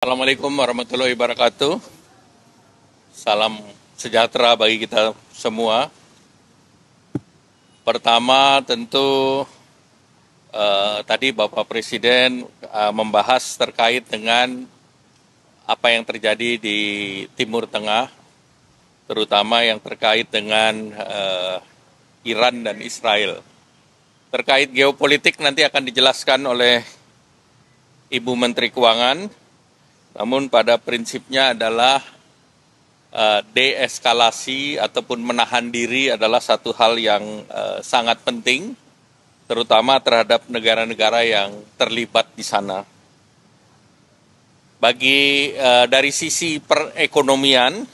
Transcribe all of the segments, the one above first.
Assalamualaikum warahmatullahi wabarakatuh. Salam sejahtera bagi kita semua. Pertama tentu tadi Bapak Presiden membahas terkait dengan apa yang terjadi di Timur Tengah, terutama yang terkait dengan Iran dan Israel. Terkait geopolitik nanti akan dijelaskan oleh Ibu Menteri Keuangan. Namun pada prinsipnya adalah deeskalasi ataupun menahan diri adalah satu hal yang sangat penting, terutama terhadap negara-negara yang terlibat di sana. Dari sisi perekonomian,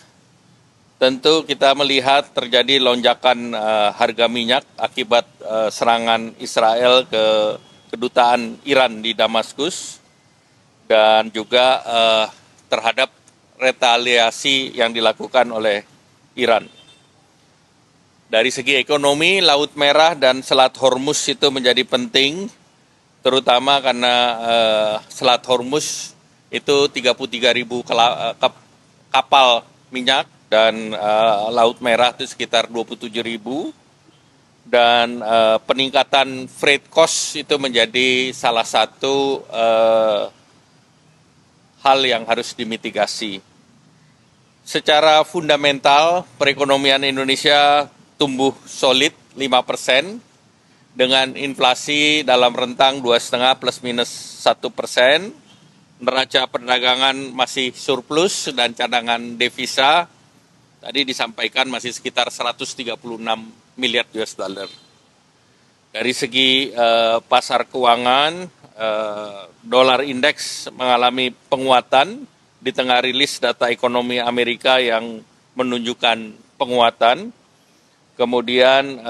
tentu kita melihat terjadi lonjakan harga minyak akibat serangan Israel ke kedutaan Iran di Damaskus, dan juga terhadap retaliasi yang dilakukan oleh Iran. Dari segi ekonomi, Laut Merah dan Selat Hormuz itu menjadi penting, terutama karena Selat Hormuz itu 33.000 kapal minyak, dan Laut Merah itu sekitar 27.000, dan peningkatan freight cost itu menjadi salah satu hal yang harus dimitigasi. Secara fundamental, perekonomian Indonesia tumbuh solid 5%, dengan inflasi dalam rentang 2,5 plus minus 1%, neraca perdagangan masih surplus, dan cadangan devisa tadi disampaikan masih sekitar 136 miliar US dollar. Dari segi pasar keuangan, dolar indeks mengalami penguatan di tengah rilis data ekonomi Amerika yang menunjukkan penguatan. Kemudian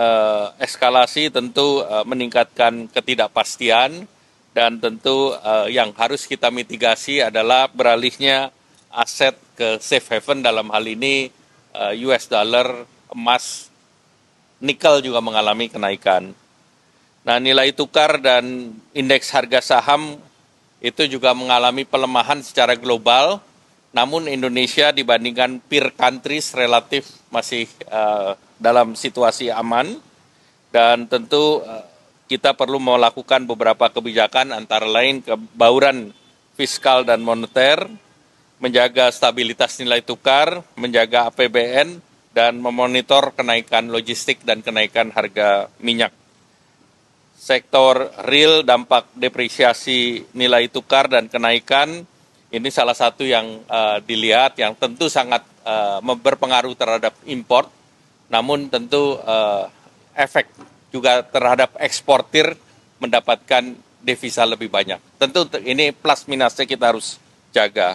eskalasi tentu meningkatkan ketidakpastian, dan tentu yang harus kita mitigasi adalah beralihnya aset ke safe haven, dalam hal ini US dollar, emas, nikel juga mengalami kenaikan. Nah, nilai tukar dan indeks harga saham itu juga mengalami pelemahan secara global, namun Indonesia dibandingkan peer countries relatif masih dalam situasi aman, dan tentu kita perlu melakukan beberapa kebijakan, antara lain kebauran fiskal dan moneter, menjaga stabilitas nilai tukar, menjaga APBN, dan memonitor kenaikan logistik dan kenaikan harga minyak. Sektor real, dampak depresiasi nilai tukar dan kenaikan ini salah satu yang dilihat, yang tentu sangat berpengaruh terhadap import, namun tentu efek juga terhadap eksportir mendapatkan devisa lebih banyak. Tentu ini plus minusnya kita harus jaga.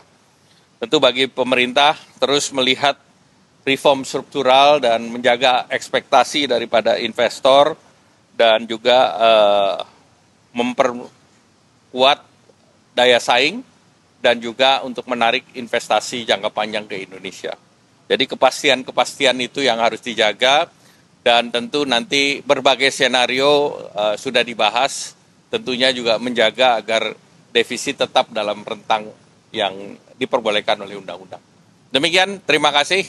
Tentu bagi pemerintah terus melihat reform struktural dan menjaga ekspektasi daripada investor, dan juga memperkuat daya saing, dan juga untuk menarik investasi jangka panjang ke Indonesia. Jadi kepastian itu yang harus dijaga, dan tentu nanti berbagai skenario sudah dibahas, tentunya juga menjaga agar defisit tetap dalam rentang yang diperbolehkan oleh undang-undang. Demikian, terima kasih.